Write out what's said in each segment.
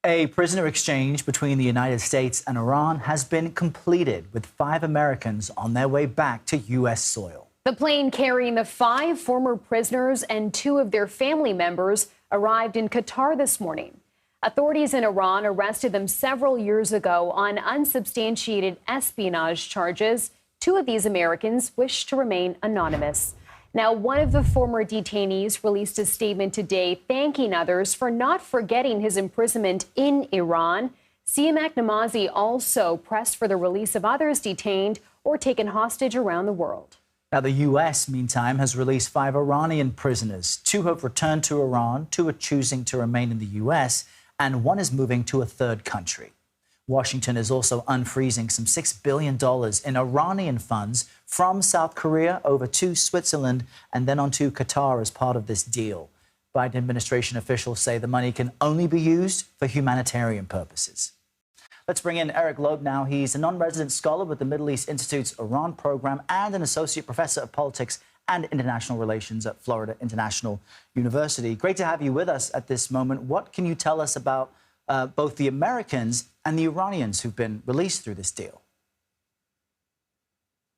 A prisoner exchange between the United States and Iran has been completed, with 5 Americans on their way back to U.S. soil. The plane carrying the 5 former prisoners and 2 of their family members arrived in Qatar this morning. Authorities in Iran arrested them several years ago on unsubstantiated espionage charges. 2 of these Americans wish to remain anonymous. Now, one of the former detainees released a statement today thanking others for not forgetting his imprisonment in Iran. Siamak Namazi also pressed for the release of others detained or taken hostage around the world. Now, the U.S., meantime, has released 5 Iranian prisoners. 2 have returned to Iran, 2 are choosing to remain in the U.S., and 1 is moving to a third country. Washington is also unfreezing some $6 billion in Iranian funds from South Korea over to Switzerland and then on to Qatar as part of this deal. Biden administration officials say the money can only be used for humanitarian purposes. Let's bring in Eric Loeb now. He's a non-resident scholar with the Middle East Institute's Iran program and an associate professor of politics and international relations at Florida International University. Great to have you with us at this moment. What can you tell us about both the Americans and the Iranians who've been released through this deal?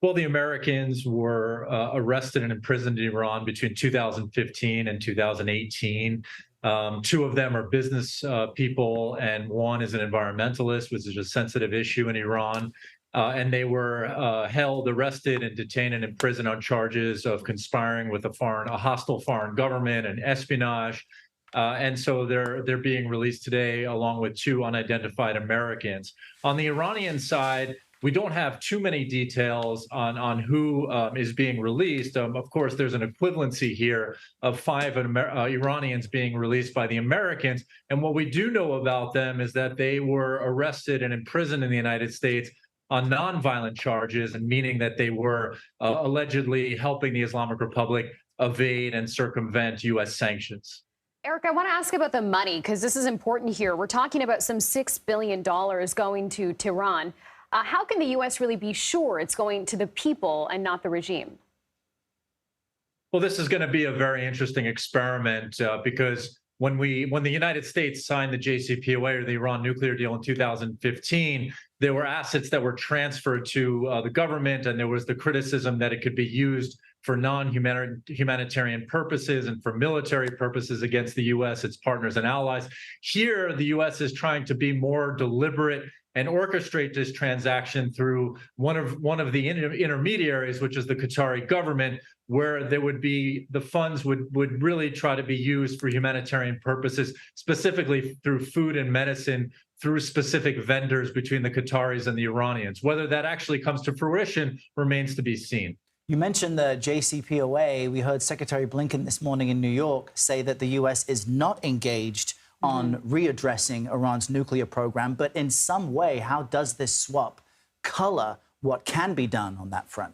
Well, the Americans were arrested and imprisoned in Iran between 2015 and 2018. 2 of them are business people, and 1 is an environmentalist, which is a sensitive issue in Iran. And they were held, arrested, and detained and imprisoned on charges of conspiring with a hostile foreign government and espionage. And so they're being released today, along with 2 unidentified Americans. On the Iranian side, we don't have too many details on who is being released. Of course, there's an equivalency here of 5 Iranians being released by the Americans. And what we do know about them is that they were arrested and imprisoned in the United States on nonviolent charges, and meaning that they were allegedly helping the Islamic Republic evade and circumvent U.S. sanctions. Eric, I want to ask about the money, because this is important here. We're talking about some $6 billion going to Tehran. How can the U.S. really be sure it's going to the people and not the regime? Well, this is going to be a very interesting experiment because when the United States signed the JCPOA, or the Iran nuclear deal, in 2015, there were assets that were transferred to the government, and there was the criticism that it could be used for non-humanitarian purposes and for military purposes against the U.S., its partners and allies. Here, the U.S. is trying to be more deliberate and orchestrate this transaction through one of the intermediaries, which is the Qatari government, where the funds would really try to be used for humanitarian purposes, specifically through food and medicine, through specific vendors between the Qataris and the Iranians. Whether that actually comes to fruition remains to be seen. You mentioned the JCPOA. We heard Secretary Blinken this morning in New York say that the U.S. is not engaged on readdressing Iran's nuclear program. But in some way, how does this swap color what can be done on that front?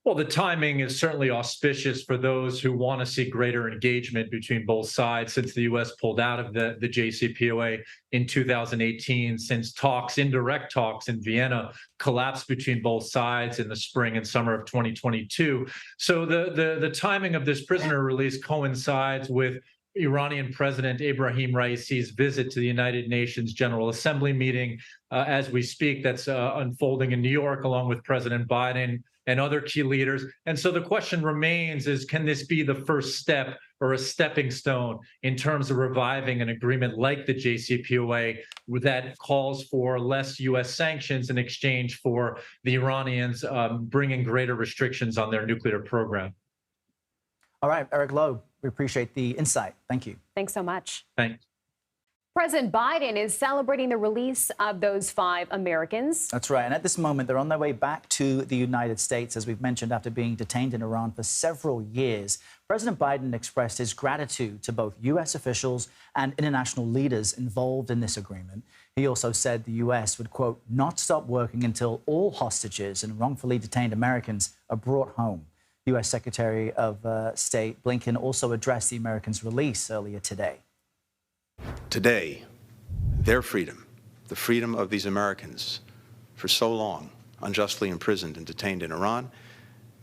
Well, the timing is certainly auspicious for those who want to see greater engagement between both sides, since the U.S. pulled out of the JCPOA in 2018, since indirect talks in Vienna collapsed between both sides in the spring and summer of 2022. So the timing of this prisoner release coincides with Iranian President Ebrahim Raisi's visit to the United Nations General Assembly meeting as we speak, that's unfolding in New York, along with President Biden and other key leaders. And so the question remains is, can this be the first step or a stepping stone in terms of reviving an agreement like the JCPOA that calls for less U.S. sanctions in exchange for the Iranians bringing greater restrictions on their nuclear program? All right, Eric Loeb, we appreciate the insight. Thank you. Thanks so much. Thanks. President Biden is celebrating the release of those 5 Americans. That's right. And at this moment, they're on their way back to the United States, as we've mentioned, after being detained in Iran for several years. President Biden expressed his gratitude to both U.S. officials and international leaders involved in this agreement. He also said the U.S. would, quote, not stop working until all hostages and wrongfully detained Americans are brought home. U.S. Secretary of State Blinken also addressed the Americans' release earlier today. Today, their freedom, the freedom of these Americans, for so long unjustly imprisoned and detained in Iran,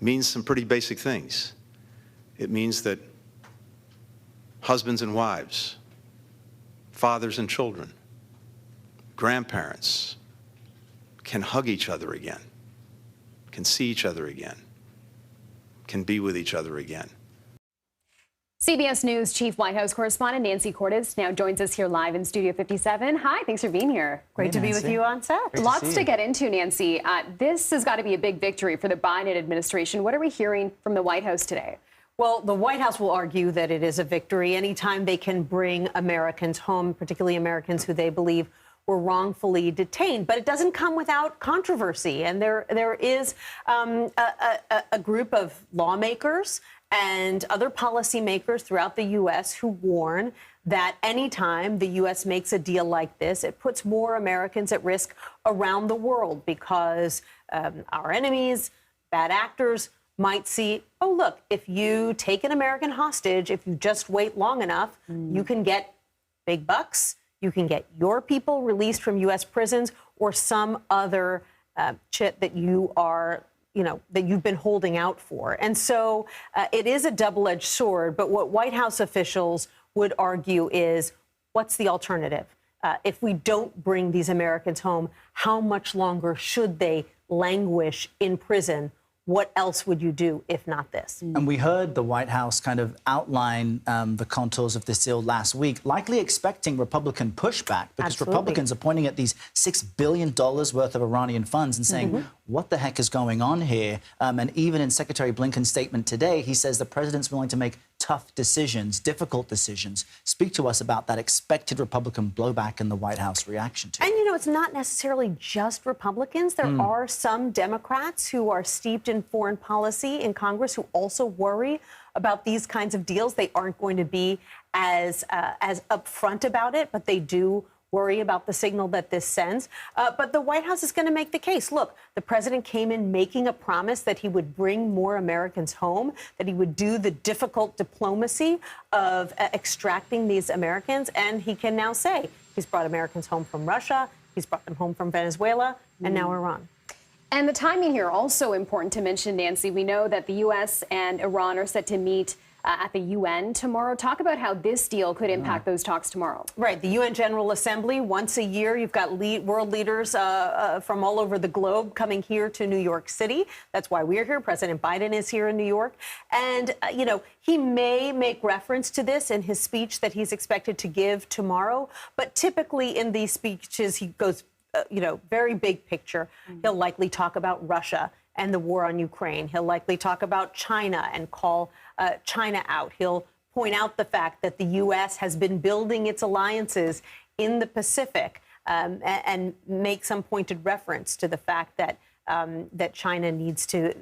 means some pretty basic things. It means that husbands and wives, fathers and children, grandparents can hug each other again, can see each other again, can be with each other again. CBS News Chief White House correspondent Nancy Cordes now joins us here live in Studio 57. Hi, thanks for being here. Great to be with you on set. Lots to get into, Nancy. This has got to be a big victory for the Biden administration. What are we hearing from the White House today? Well, the White House will argue that it is a victory anytime they can bring Americans home, particularly Americans who they believe were wrongfully detained. But it doesn't come without controversy. And there is a group of lawmakers and other policymakers throughout the U.S. who warn that anytime the U.S. makes a deal like this, it puts more Americans at risk around the world because our enemies, bad actors, might see, oh, look, if you take an American hostage, if you just wait long enough, you can get big bucks, you can get your people released from U.S. prisons or some other chit that you are that you've been holding out for. And so it is a double-edged sword. But what White House officials would argue is, what's the alternative? If we don't bring these Americans home, how much longer should they languish in prison? What else would you do if not this? And we heard the White House kind of outline the contours of this deal last week, likely expecting Republican pushback because Absolutely. Republicans are pointing at these $6 billion worth of Iranian funds and saying, what the heck is going on here? And even in Secretary Blinken's statement today, he says the president's willing to make tough decisions, difficult decisions. Speak to us about that expected Republican blowback and the White House reaction to it. And, it's not necessarily just Republicans. There are some Democrats who are steeped in foreign policy in Congress who also worry about these kinds of deals. They aren't going to be as upfront about it, but they do worry about the signal that this sends. But the White House is going to make the case. Look, the president came in making a promise that he would bring more Americans home, that he would do the difficult diplomacy of extracting these Americans. And he can now say he's brought Americans home from Russia, he's brought them home from Venezuela, and now Iran. And the timing here also important to mention, Nancy. We know that the U.S. and Iran are set to meet at the UN tomorrow. Talk about how this deal could impact those talks tomorrow. Right. The UN General Assembly, once a year, you've got world leaders from all over the globe coming here to New York City. That's why we're here. President Biden is here in New York. And, he may make reference to this in his speech that he's expected to give tomorrow. But typically in these speeches, he goes, very big picture. He'll likely talk about Russia and the war on Ukraine. He'll likely talk about China and call China out. He'll point out the fact that the U.S. has been building its alliances in the Pacific and make some pointed reference to the fact that that China needs to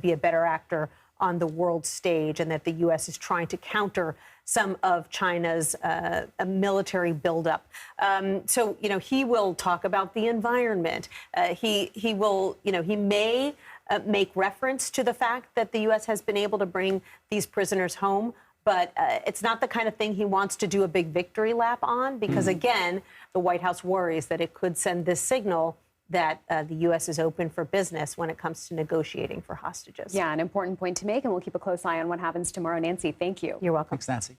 be a better actor on the world stage and that the U.S. is trying to counter some of China's military buildup. So, he will talk about the environment. He may make reference to the fact that the U.S. has been able to bring these prisoners home. But it's not the kind of thing he wants to do a big victory lap on, because, again, the White House worries that it could send this signal that the U.S. is open for business when it comes to negotiating for hostages. Yeah, an important point to make, and we'll keep a close eye on what happens tomorrow. Nancy, thank you. You're welcome. Thanks, Nancy.